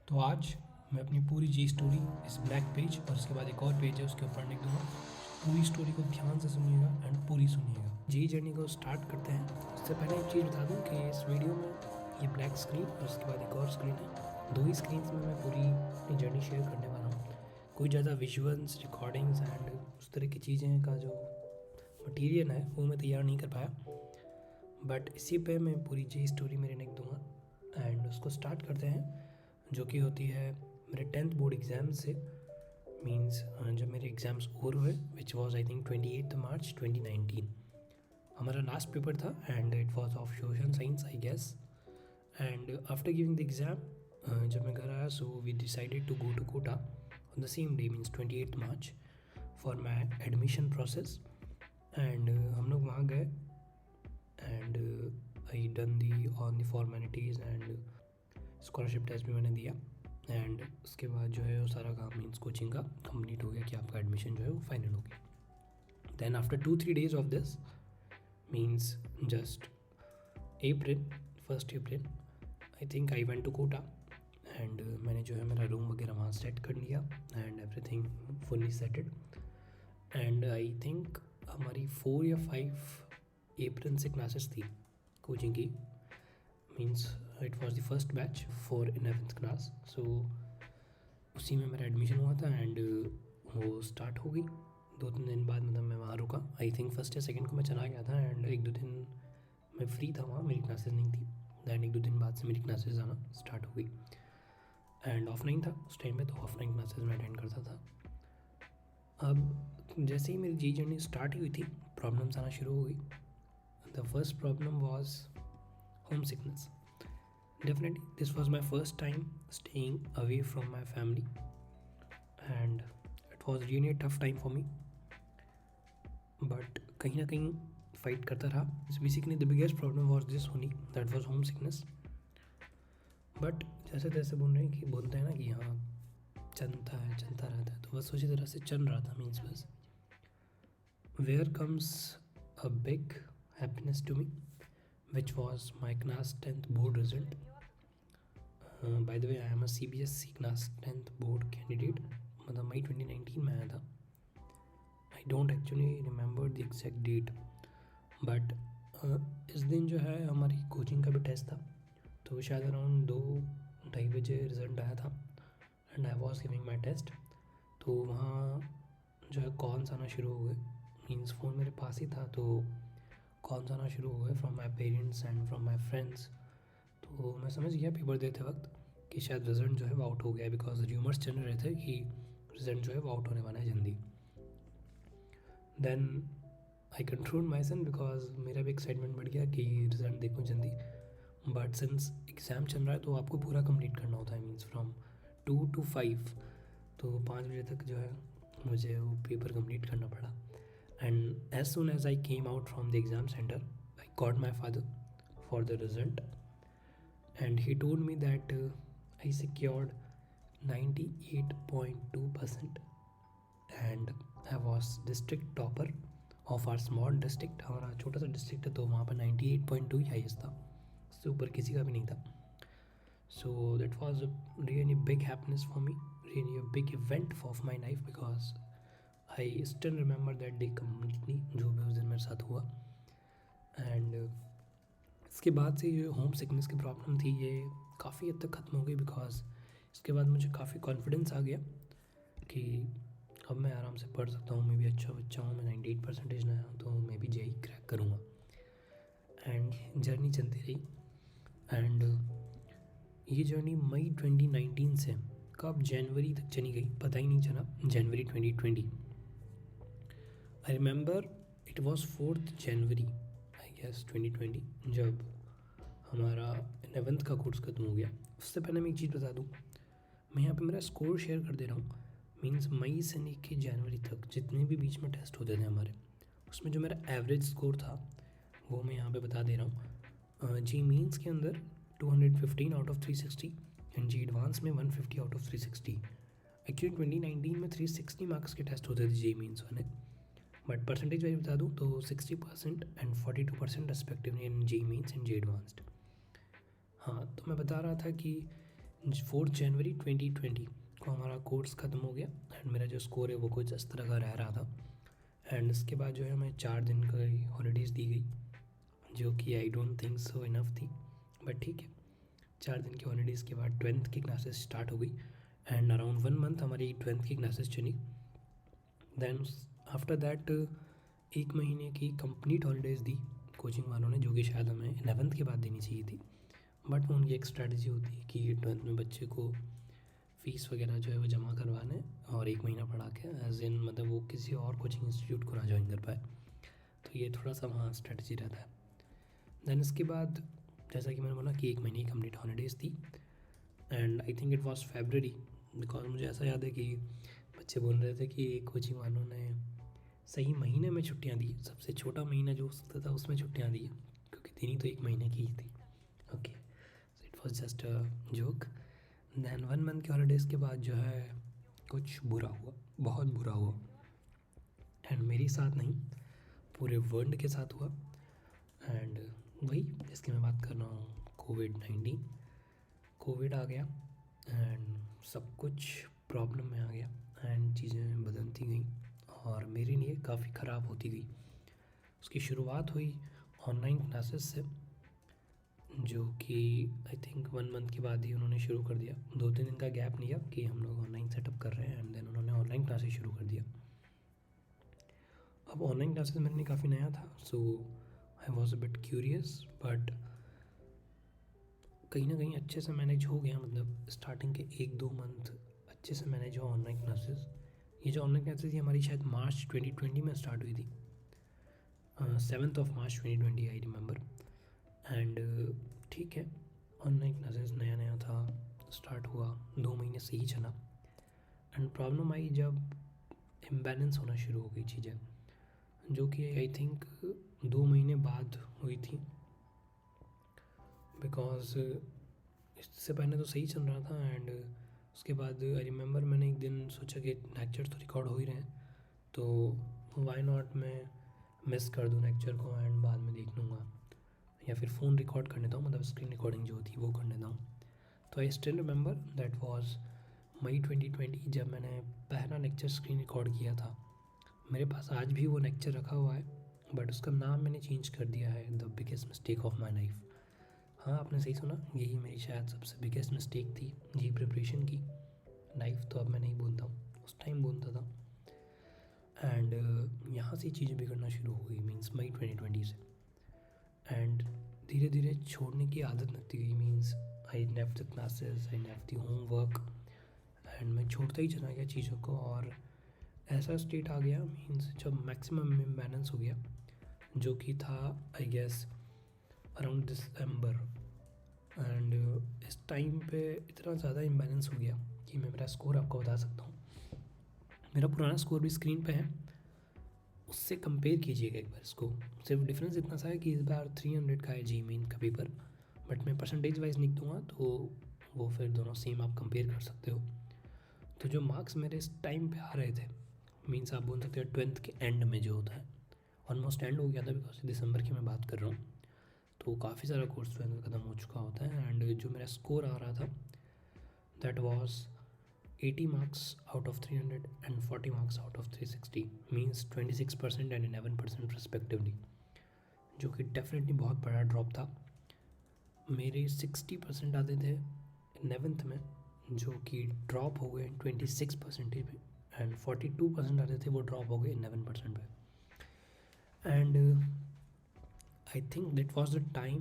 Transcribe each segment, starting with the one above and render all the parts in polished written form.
तो आज मैं अपनी पूरी जी स्टोरी इस ब्लैक पेज और इसके बाद एक और पेज है उसके ऊपर लिख दूँगा। पूरी स्टोरी को ध्यान से सुनिएगा एंड पूरी सुनिएगा। जी जर्नी को स्टार्ट करते हैं। उससे पहले एक चीज़ बता दूँ कि इस वीडियो में ये ब्लैक स्क्रीन और इसके बाद एक और स्क्रीन है। दो ही स्क्रीन में मैं पूरी अपनी जर्नी शेयर करने वाला हूँ। कोई ज़्यादा विजुअल्स रिकॉर्डिंग्स एंड उस तरह की चीज़ें का जो मटीरियल है वो मैं तैयार नहीं कर पाया, बट इसी पे मैं पूरी जी स्टोरी मेरे लिख दूँगा एंड उसको स्टार्ट करते हैं, जो कि होती है मेरे 10th बोर्ड एग्ज़ाम से। मीन्स जब मेरे एग्ज़ाम्स ओवर हुए, which was I think 28 March 2019 हमारा लास्ट पेपर था and it was of social science I guess. And after giving the exam जब मैं घर आया, so we decided to go to Kota on the same day, means 28 March for my admission process. And हम लोग वहाँ गए and I done the on the formalities and scholarship test भी मैंने दिया। एंड उसके बाद जो है वो सारा काम मीन्स कोचिंग का कंप्लीट हो गया कि आपका एडमिशन जो है वो फाइनल हो गया। Then after 2-3 days of this, means just April 1 April I think I went to Kota and मैंने जो है मेरा रूम वगैरह वहाँ सेट कर लिया and everything fully settled. And I think हमारी 4 या 5 अप्रैल से क्लासेस थी कोचिंग की। Means it was the first batch for 11th class. So उसी में मेरा एडमिशन हुआ था एंड वो स्टार्ट हो गई। 2-3 दिन बाद मतलब मैं वहाँ रुका। आई थिंक 1st या 2nd को मैं चला गया था एंड 1-2 दिन मैं फ्री था वहाँ, मेरी क्लासेस नहीं थी। दैन 1-2 दिन बाद से मेरी क्लासेस आना स्टार्ट हो गई एंड ऑफलाइन था उस टाइम पे, तो ऑफलाइन क्लासेस मैं अटेंड करता था। अब जैसे ही मेरी जी जर्नी स्टार्ट हुई थी, प्रॉब्लम्स आना शुरू हो गई। The first problem was home sickness. Definitely, this was my first time staying away from my family, and it was really a tough time for me. But कहीं ना कहीं fight करता रहा. Basically, the biggest problem was this only, that was homesickness. But जैसे तैसे बोलते हैं ना कि हाँ चलता रहता है, तो बस उसी तरह से चल रहा था। मीन्स बस where comes a big happiness to me, which was my class 10th board result. By the way, I am a CBSE class 10th board candidate. मतलब मई 2019 में आया था। I don't actually remember the exact date, but इस दिन जो है हमारी coaching का भी टेस्ट था, तो शायद अराउंड 2-2:30 बजे रिज़ल्ट आया था and I was giving my test. तो वहाँ जो है कॉल्स आना शुरू हो गए। मीन्स फ़ोन मेरे पास ही था, तो कॉल्स आना शुरू हो गए from my parents and from my friends. तो मैं समझ गया पेपर देते वक्त कि शायद रिज़ल्ट जो है वो आउट हो गया, बिकॉज र्यूमर्स चल रहे थे कि रिज़ल्ट जो है वो आउट होने वाला है जल्दी। Then I control myself because मेरा भी एक्साइटमेंट बढ़ गया कि रिज़ल्ट देखो जल्दी। बट सिंस एग्ज़ाम चल रहा है तो आपको पूरा कंप्लीट करना होता है, मीन्स फ्रॉम 2 to 5, तो 5 बजे तक जो है मुझे वो पेपर कंप्लीट करना पड़ा। And as soon as I came out from the exam center, I called my father for the result, and he told me that I secured 98.2% and I was district topper of our small district. हमारा छोटा सा district है, तो वहाँ पर 98.2 ही highest था, उससे ऊपर किसी का भी नहीं था। So that was a really big happiness for me, really a big event of my life, because I still remember that day completely, जो भी उस दिन मेरे साथ हुआ। एंड इसके बाद से ये होम सिकनेस की प्रॉब्लम थी, ये काफ़ी हद तक ख़त्म हो गई, बिकॉज इसके बाद मुझे काफ़ी कॉन्फिडेंस आ गया कि अब मैं आराम से पढ़ सकता हूँ। मैं भी अच्छा बच्चा हूँ, मैं 98% लाया हूँ, तो मैं भी जेई क्रैक करूँगा। एंड जर्नी चलती रही एंड ये जर्नी मई 2019 से कब जनवरी तक चली गई पता ही नहीं चला। जनवरी 2020, I remember it was 4th January I guess 2020, जब हमारा 11th का कोर्स ख़त्म हो गया। उससे पहले मैं एक चीज़ बता दूँ, मैं यहाँ पे मेरा स्कोर शेयर कर दे रहा हूँ। मीन्स मई से लेके जनवरी तक जितने भी बीच में टेस्ट होते थे हमारे, उसमें जो मेरा एवरेज स्कोर था वो मैं यहाँ पे बता दे रहा हूँ। जी मीन्स के अंदर 215 out of 360 and JEE advance में 150 आउट ऑफ 360। एक्चुअली 2019 में 360 मार्क्स के टेस्ट होते थे जी मीन्स वाले, बट परसेंटेज वाइज बता दूँ तो 60% and 42% respectively in JEE Mains and JEE Advanced. हाँ, तो मैं बता रहा था कि 4 जनवरी 2020 को हमारा कोर्स ख़त्म हो गया एंड मेरा जो स्कोर है वो कुछ इस तरह का रह रहा था। एंड इसके बाद जो है हमें 4 दिन की हॉलीडेज़ दी गई, जो कि I don't think so enough थी, बट ठीक है। 4 दिन की हॉलीडेज़ के बाद 12th की क्लासेस स्टार्ट हो गई एंड अराउंड 1 मंथ हमारी 12th की क्लासेस चली। देन आफ्टर दैट 1 महीने की कंप्लीट हॉलीडेज़ दी कोचिंग वालों ने, जो कि शायद हमें 11th के बाद देनी चाहिए थी, बट वो उनकी एक स्ट्रैटेजी होती है कि 12th में बच्चे को फ़ीस वगैरह जो है वो जमा करवाने और 1 महीना पढ़ा के एज इन मतलब वो किसी और कोचिंग इंस्टीट्यूट को ना ज्वाइन कर पाए, तो ये थोड़ा सा वहाँ स्ट्रैटेजी रहता है। दैन इसके बाद जैसा कि मैंने बोला कि 1 महीने की कंप्लीट हॉलीडेज़ थी and I think it was February, because मुझे ऐसा याद है कि बच्चे बोल रहे थे कि कोचिंग वालों ने सही महीने में छुट्टियां दी, सबसे छोटा महीना जो हो सकता था उसमें छुट्टियां दी, क्योंकि देनी तो 1 महीने की ही थी। Okay, so it was just a joke. Then 1 month के हॉलीडेज़ के बाद जो है कुछ बुरा हुआ, बहुत बुरा हुआ, एंड मेरे साथ नहीं पूरे वर्ल्ड के साथ हुआ। एंड वही जिसकी मैं बात कर रहा हूँ, कोविड-19। कोविड आ गया एंड सब कुछ प्रॉब्लम में आ गया एंड चीज़ें बदलती गई और मेरे लिए काफ़ी ख़राब होती गई। उसकी शुरुआत हुई ऑनलाइन क्लासेस से, जो कि आई थिंक 1 मंथ के बाद ही उन्होंने शुरू कर दिया। 2-3 दिन का गैप लिया कि हम लोग ऑनलाइन सेटअप कर रहे हैं एंड देन उन्होंने ऑनलाइन क्लासेस शुरू कर दिया। अब ऑनलाइन क्लासेस मेरे लिए काफ़ी नया था, so I was a bit curious, but कहीं ना कहीं अच्छे से मैनेज हो गया। मतलब स्टार्टिंग के 1-2 मंथ अच्छे से मैनेज हुआ ऑनलाइन क्लासेस। ये जो ऑनलाइन क्लासेस थी हमारी शायद मार्च 2020 में स्टार्ट हुई थी, 7th of March 2020 I remember. And ठीक है, ऑनलाइन क्लासेस नया नया था, स्टार्ट हुआ, 2 महीने से ही चला एंड प्रॉब्लम आई जब इम्बैलेंस होना शुरू हो गई चीज़ें, जो कि आई थिंक 2 महीने बाद हुई थी, बिकॉज इससे पहले तो सही चल रहा था। एंड उसके बाद आई रिमेंबर मैंने एक दिन सोचा कि लेक्चर तो रिकॉर्ड हो ही रहे हैं, तो वाई नॉट मैं मिस कर दूँ लेक्चर को एंड बाद में देख लूँगा, या फिर फ़ोन रिकॉर्ड कर लेता हूँ, मतलब स्क्रीन रिकॉर्डिंग जो होती है वो कर लेता हूँ। तो I still remember that was May 2020 जब मैंने पहला लेक्चर स्क्रीन रिकॉर्ड किया था। मेरे पास आज भी वो लेक्चर रखा हुआ है, बट उसका नाम मैंने चेंज कर दिया है, the biggest mistake of my life. हाँ, आपने सही सुना, यही मेरी शायद सबसे बिगेस्ट मिस्टेक थी जी प्रिपरेशन की। लाइफ तो अब मैं नहीं बोलता हूँ, उस टाइम बोलता था। एंड यहाँ से चीज़ें बिगड़ना शुरू हो गई, मीन्स मई 2020 से। एंड धीरे धीरे छोड़ने की आदत लगती गई, means I left the classes, I left the homework and मैं छोड़ता ही चला गया चीज़ों को। और ऐसा स्टेट आ गया मीन्स जब मैक्सिमम इम्बैलेंस हो गया, जो कि था I guess around December. And इस टाइम पे इतना ज़्यादा इम्बैलेंस हो गया कि मैं मेरा स्कोर आपको बता सकता हूँ। मेरा पुराना स्कोर भी स्क्रीन पे है, उससे कंपेयर कीजिएगा एक बार इसको। सिर्फ डिफरेंस इतना सा है कि इस बार 300 का है जी मेन का पेपर, बट मैं परसेंटेज वाइज लिख दूँगा तो वो फिर दोनों सेम आप कंपेयर कर सकते हो। तो जो मार्क्स मेरे इस टाइम पे आ रहे थे, मीन्स आप बोल सकते हो 12th के एंड में जो होता है, ऑलमोस्ट एंड हो गया था बिकॉज दिसंबर की मैं बात कर रहा हूँ, तो काफ़ी सारा कोर्स जो है ख़त्म हो चुका होता है। एंड जो मेरा स्कोर आ रहा था that was 80 marks out of 300 and 40 marks out of 360, means 26% and 11% respectively, जो कि डेफिनेटली बहुत बड़ा ड्रॉप था। मेरे 60% आते थे 11th में, जो कि ड्रॉप हो गए 26% पे, एंड 42% आते थे वो ड्रॉप हो गए 11% पे। And I think that was the time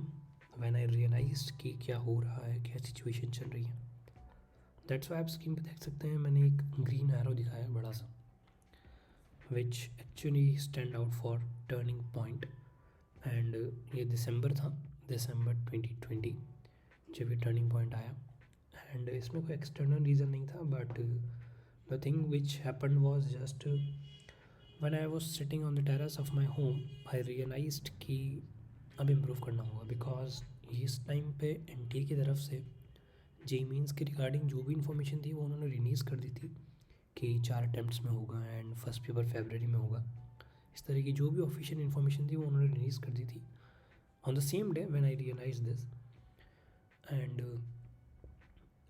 when I realised कि क्या हो रहा है, क्या सिचुएशन चल रही है। दैट्स वाई आप स्क्रीन पे देख सकते हैं मैंने एक ग्रीन एरो दिखाया है बड़ा सा, which actually stand out for turning point. And ये दिसंबर था, दिसंबर 2020 जब ये टर्निंग पॉइंट आया। एंड इसमें कोई एक्सटर्नल रीज़न नहीं था, but the thing which happened was just when I was sitting on the terrace of my home, I realised कि अब इम्प्रूव करना होगा, बिकॉज इस टाइम पे एनटीए की तरफ से जे मीन्स के रिगार्डिंग जो भी इन्फॉर्मेशन थी वो उन्होंने रिलीज़ कर दी थी कि 4 अटैम्प्ट्स में होगा एंड फर्स्ट पेपर फरवरी में होगा। इस तरह की जो भी ऑफिशियल इन्फॉर्मेशन थी वो उन्होंने रिलीज़ कर दी थी on the same day when I realise this. And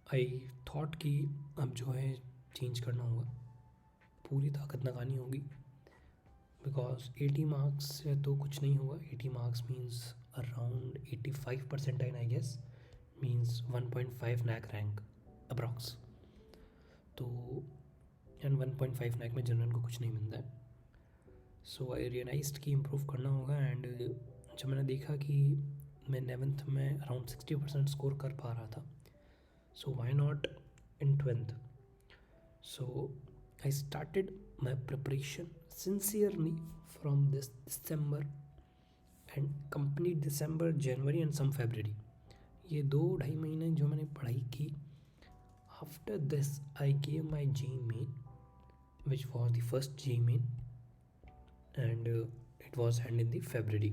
I thought कि अब जो है चेंज करना होगा, पूरी ताकत लगानी होगी, बिकॉज 80 मार्क्स से तो कुछ नहीं होगा। 80 marks means around 85% I guess, means 1.5 नैक रैंक अप्रॉक्स। तो एंड 1.5 नैक में जनरल को कुछ नहीं मिलता है। सो आई रियलाइज्ड कि इम्प्रूव करना होगा। एंड जब मैंने देखा कि मैं 11th में अराउंड 60% स्कोर कर पा रहा था, so why not in 12th। So I started my preparation sincerely from this December and complete December, January and some February. ये 2-2.5 महीने जो मैंने पढ़ाई की। After this I gave my JEE main, which was the first JEE main, and it was held in the February.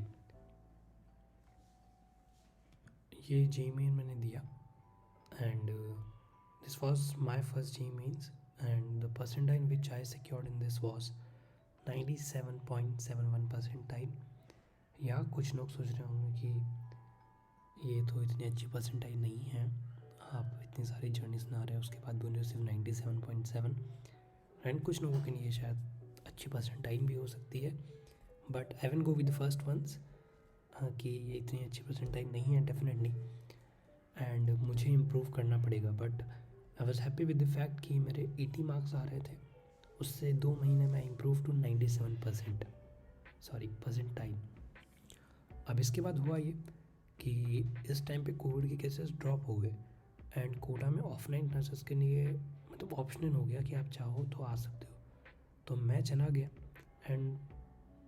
ये JEE main मैंने दिया and this was my first JEE mains, and the percentile which I secured in this was 97.71 percentile. या कुछ लोग सोच रहे होंगे कि ये तो इतनी अच्छी परसेंटाइल नहीं है, आप इतनी सारी जर्नी सुना रहे हैं उसके बाद बोल रहे हो सिर्फ 97.7। एंड कुछ लोगों के लिए शायद अच्छी परसेंटाइल भी हो सकती है, but I will go with the first ones कि ये इतनी अच्छी परसेंटाइल नहीं है डेफिनेटली, एंड मुझे इम्प्रूव करना पड़ेगा। But I was happy with the fact कि मेरे 80 मार्क्स आ रहे थे, उससे 2 महीने में इम्प्रूव टू 97% परसेंटाइल। अब इसके बाद हुआ ये कि इस टाइम पे कोविड के केसेस ड्रॉप हो गए एंड कोटा में ऑफलाइन क्लासेस के लिए मतलब ऑप्शनल हो गया कि आप चाहो तो आ सकते हो। तो मैं चला गया and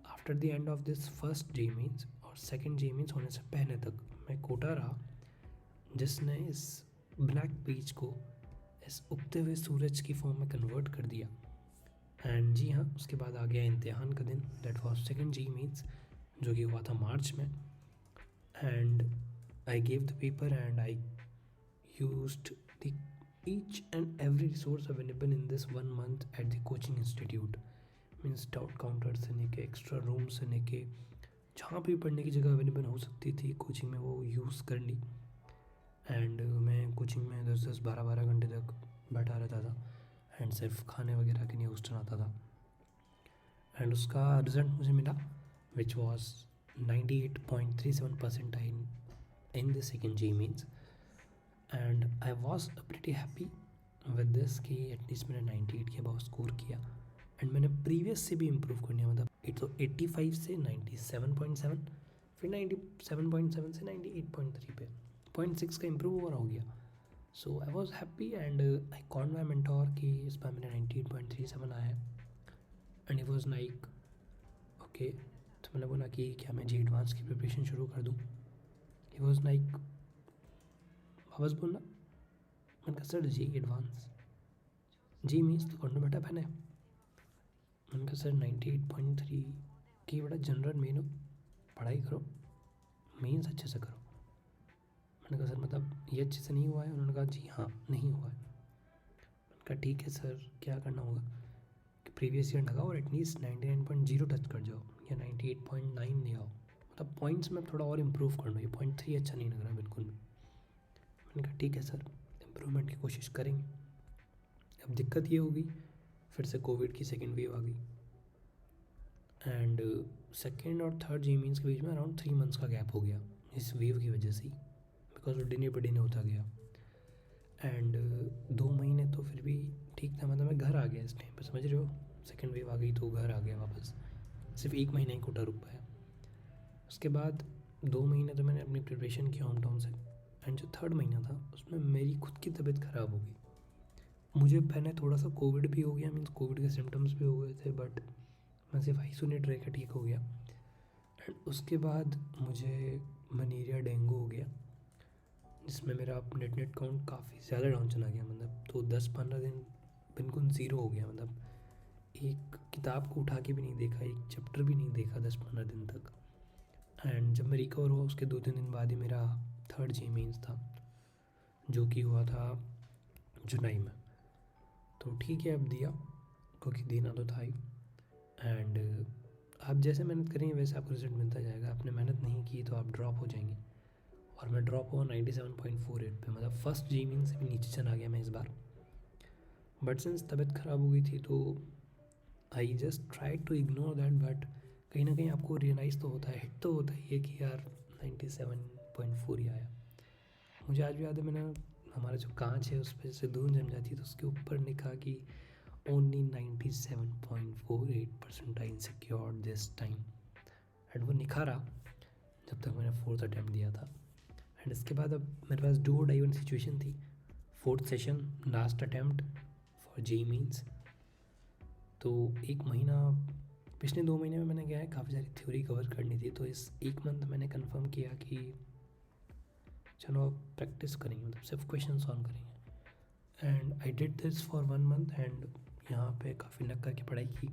after the end of this first JEE mains और सेकंड JEE मेंस होने से पहले तक मैं कोटा रहा, जिसने इस ब्लैक पेज को इस उगते हुए सूरज की फॉर्म में कन्वर्ट कर दिया। एंड जी हाँ, उसके बाद आ गया इम्तिहान का दिन, that was second JEE mains, जो कि हुआ था मार्च में। And I gave the paper and I used the each and every resource available in this 1 month at the coaching institute, means doubt counter से लेके एक्स्ट्रा रूम से लेके जहाँ भी पढ़ने की जगह अवेलेबल हो सकती थी कोचिंग में वो यूज़ कर ली। एंड मैं कोचिंग में 10-10 12-12 घंटे तक बैठा रहता था एंड सिर्फ खाने वगैरह के लिए हॉस्टल आता था। एंड उसका रिजल्ट मुझे मिला which was 98.37 percentile in the second JEE means, and I was pretty happy with this कि एटलीस्ट मैंने 98 के अबाव स्कोर किया। एंड मैंने प्रीवियस से भी इम्प्रूव कर लिया, मतलब 85 से 97.7, फिर 97.7 से 98.3 पे 0.6 का इम्प्रूव और हो गया। So I was happy and I called my mentor कि इस बार मैंने 98.37 आया and it was like okay. तो मैंने बोला कि क्या मैं JEE एडवांस की प्रिपरेशन शुरू कर दूँ। इट वॉज लाइक वापस बोलना। मैंने कहा sir JEE advance, JEE means तो कर लो बेटा पहले। मैंने कहा सर 98.3 की बड़ा जनरल मेन हो, पढ़ाई करो, मेंस अच्छे से करो। मैंने कहा सर मतलब ये अच्छे से नहीं हुआ है। उन्होंने कहा जी हाँ नहीं हुआ है। मैंने कहा ठीक है सर, क्या करना होगा कि प्रीवियस ईयर लगाओ और एटलीस्ट 99.0 टच कर जाओ या 98.9 ले आओ, मतलब पॉइंट्स में थोड़ा और इम्प्रूव कर लो, ये 0.3 अच्छा नहीं लग रहा बिल्कुल भी। मैंने कहा ठीक है सर, इम्प्रूवमेंट की कोशिश करेंगे। अब दिक्कत ये होगी, फिर से कोविड की सेकेंड वेव आ गई एंड सेकेंड और थर्ड JEE मेंस के बीच में अराउंड 3 मंथ्स का गैप हो गया इस वेव की वजह से ही, बिकॉज वो डिने पर डिने होता गया। एंड 2 महीने तो फिर भी ठीक था, मतलब मैं घर आ गया इस टाइम पर, समझ रहे हो। सेकेंड वेव आ गई तो घर आ गया वापस, सिर्फ 1 महीना ही कोटा रुक पाया। उसके बाद 2 महीने तो मैंने अपनी प्रिपरेशन की होम टाउन से, एंड जो थर्ड महीना था उसमें मेरी खुद की तबीयत ख़राब हो गई। मुझे पहले थोड़ा सा कोविड भी हो गया, मीन्स कोविड के सिम्टम्स भी हो गए थे, बट मैं सिर्फ आइसोलेट रह के ठीक हो गया। एंड उसके बाद मुझे मलेरिया डेंगू हो गया, जिसमें मेरा नेट काउंट काफ़ी ज़्यादा डाउन चला गया, मतलब तो 10-15 दिन बिल्कुल ज़ीरो हो गया, मतलब एक किताब को उठा के भी नहीं देखा, एक चैप्टर भी नहीं देखा 10-15 दिन तक। एंड जब मैं रिकवर हुआ उसके 2-3 दिन बाद ही मेरा थर्ड JEE मेंस था, जो कि हुआ था जुलाई में। तो ठीक है, अब दिया क्योंकि देना तो था ही। एंड आप जैसे मेहनत करेंगे वैसे आपको रिजल्ट मिलता जाएगा। आपने मेहनत नहीं की तो आप ड्रॉप हो जाएंगे, और मैं ड्रॉप हुआ 97.48 पे, मतलब फर्स्ट जी मीन से भी नीचे चला गया मैं इस बार। बट सिंस तबीयत ख़राब हो गई थी तो I just try to ignore that, but कहीं ना कहीं आपको रियलाइज़ तो होता है, हिट तो होता ही है कि यार 97.4 ही आया। मुझे आज भी याद है, मैंने हमारा जो कांच है उस पर से धूल जम जाती है तो उसके ऊपर लिखा कि only 97.48 percentile secured this time, and वो निखारा जब तक मैंने 4th अटैम्प्ट दिया था। एंड इसके बाद अब मेरे पास डू और डाई वन सिचुएशन थी, 4th session last attempt for J means. तो एक महीना, पिछले 2 महीने में मैंने क्या है काफ़ी सारी थ्योरी कवर करनी थी, तो इस एक मंथ मैंने कंफर्म किया कि चलो अब प्रैक्टिस करेंगे, मतलब सिर्फ क्वेश्चन सॉल्व करेंगे। And I did this for 1 month and यहाँ पे काफ़ी लग करके पढ़ाई की,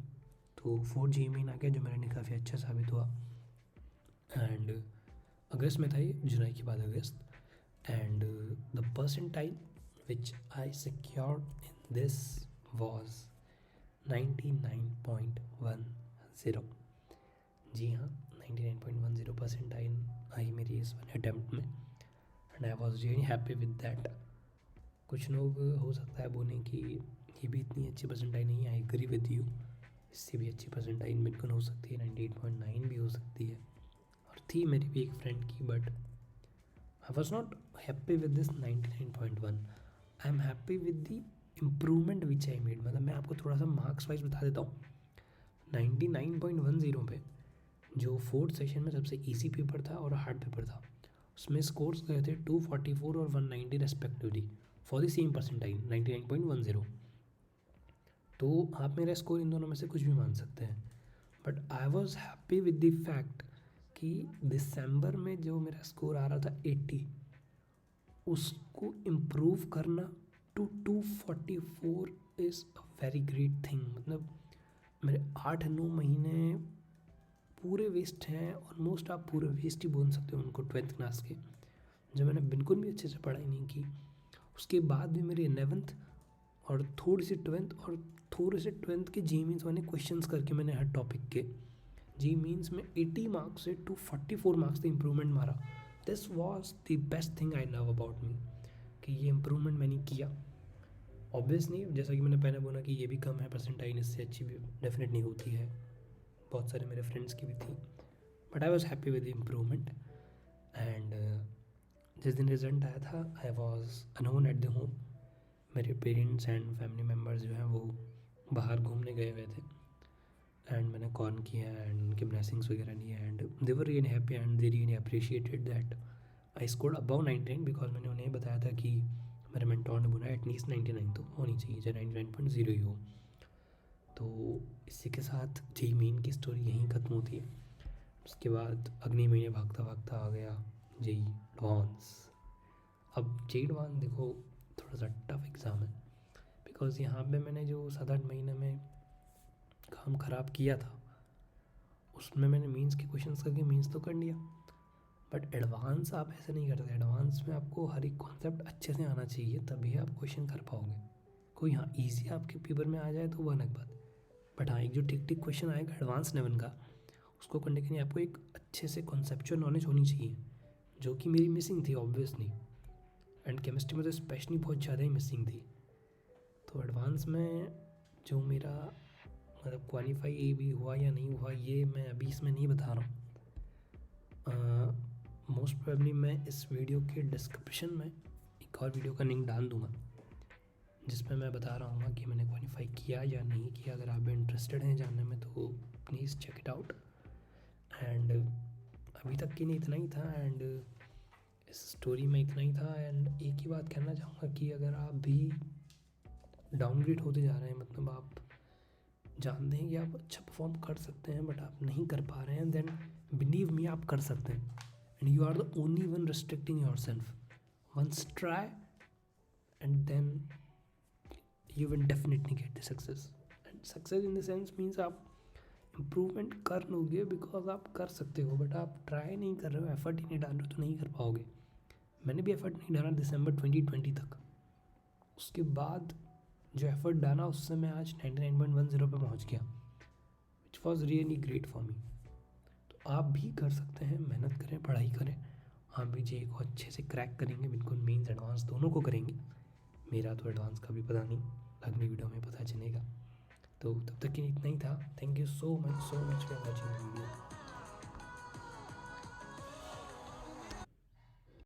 तो 4 जी मीन आ गया जो मेरे लिए काफ़ी अच्छा साबित हुआ। एंड अगस्त में था ये, जुलाई के बाद अगस्त। And the percentile which I secured in this was 99.10। जी हाँ, 99.10 परसेंटाइल आई मेरी इस वाले अटैम्प्ट में, and I was really happy with that. कुछ लोग हो सकता है बोलें कि ये भी इतनी अच्छी परसेंटाइल नहीं है, आई एग्री विद यू, इससे भी अच्छी परसेंटाइल बिल्कुल हो सकती है, 98.9 भी हो सकती है, और थी मेरी भी एक फ्रेंड की। But I was not happy with this 99.1, I am happy with the improvement which I made. मतलब मैं आपको थोड़ा सा मार्क्स वाइज बता देता हूँ। 99.10 पे जो 4th सेशन में सबसे ईजी पेपर था और हार्ड पेपर था, उसमें स्कोर्स गए थे 244 और 190 respectively for the same percentile 99.10। तो आप मेरा स्कोर इन दोनों में से कुछ भी मान सकते हैं, but I was happy with the fact कि दिसंबर में जो मेरा स्कोर आ रहा था 80, उसको इम्प्रूव करना to 244 is a very great thing. मतलब मेरे 8-9 महीने पूरे वेस्ट हैं, ऑलमोस्ट आप पूरे वेस्ट ही बोल सकते हो उनको 12th क्लास के, जब मैंने बिल्कुल भी अच्छे से पढ़ाई नहीं की। उसके बाद भी मेरी 11th और थोड़ी सी 12th और थोड़े से 12th के जी मीन्स मैंने क्वेश्चंस करके मैंने हर टॉपिक के जी मीन्स में 80 मार्क्स से 244 मार्क्स से इम्प्रूवमेंट मारा। This was the best thing I love about me, कि ये इम्प्रूवमेंट मैंने किया। ऑब्वियसली जैसा कि मैंने पहले बोला कि ये भी कम है परसेंटाइल, इससे अच्छी भी डेफिनेटली होती है, बहुत सारे मेरे फ्रेंड्स की भी थी, but I was happy with the improvement. And जिस दिन रिजल्ट आया था I was unknown at the home. मेरे पेरेंट्स एंड फैमिली मेम्बर्स जो हैं वो बाहर घूमने गए हुए थे, एंड मैंने कॉल किया एंड उनके ब्लेसिंग्स वगैरह लिए, and they were really happy and they really appreciated that I scored above 99, because मैंने उन्हें बताया था कि मेरे मेंटोर ने बोला एटलीस्ट 99 तो होनी चाहिए, चाहे 99.0 ही हो। तो इसी के साथ जे मीन की स्टोरी यहीं ख़त्म होती है। उसके बाद अगले महीने भागता भागता आ गया जे एडवांस। अब जे एडवांस देखो थोड़ा सा टफ एग्ज़ाम है, बिकॉज़ यहाँ पे मैंने जो 7-8 महीने में काम ख़राब किया था उसमें मैंने मीन्स के क्वेश्चंस करके मीन्स तो कर लिया, बट एडवांस आप ऐसे नहीं करते। एडवांस में आपको हर एक कॉन्सेप्ट अच्छे से आना चाहिए, तभी आप क्वेश्चन कर पाओगे। कोई हाँ ईजी आपके पेपर में आ जाए तो वो अलग बात, बट हाँ एक जो ठीक ठीक क्वेश्चन आएगा एडवांस लेवल का, उसको करने के लिए आपको एक अच्छे से कॉन्सेप्चुअल नॉलेज होनी चाहिए, जो कि मेरी मिसिंग थी ऑब्वियसली, एंड केमिस्ट्री में तो स्पेशली बहुत ज़्यादा ही मिसिंग थी। तो एडवांस में जो मेरा मतलब क्वालिफाई भी हुआ या नहीं हुआ ये मैं अभी इसमें नहीं बता रहा हूँ। मोस्ट प्रोबेबली मैं इस वीडियो के डिस्क्रिप्शन में एक और वीडियो का लिंक डाल दूँगा जिसमें मैं बता रहा हूँ कि मैंने क्वालिफाई किया या नहीं किया। अगर आप भी इंटरेस्टेड हैं जानने में तो please check it out. And अभी तक के लिए इतना ही था, एंड इस स्टोरी में इतना ही था। एंड एक ही बात कहना चाहूँगा कि अगर आप भी डाउनग्रेड होते जा रहे हैं, मतलब आप जानते हैं कि आप अच्छा परफॉर्म कर सकते हैं बट आप नहीं कर पा रहे हैं, देन बिलीव मी आप कर सकते हैं, and you are the only one restricting yourself. Once try and then you will definitely get the success. And success in the sense means आप इम्प्रूवमेंट कर लोगे बिकॉज आप कर सकते हो, बट आप ट्राई नहीं कर रहे हो, एफर्ट ही नहीं डाल रहे हो तो नहीं कर पाओगे। मैंने भी एफर्ट नहीं डाला दिसंबर 2020 तक, उसके बाद जो एफर्ट डाला उससे मैं आज 99.10 पे पहुंच गया, which was really great for me. तो आप भी कर सकते हैं, मेहनत करें, पढ़ाई करें, हम भी जे को अच्छे से क्रैक करेंगे, बिल्कुल मेंस एडवांस दोनों को करेंगे। मेरा तो एडवांस का भी पता नहीं, अगली वीडियो में पता चलेगा। तो तब तक के लिए इतना ही था। Thank you so much for watching video.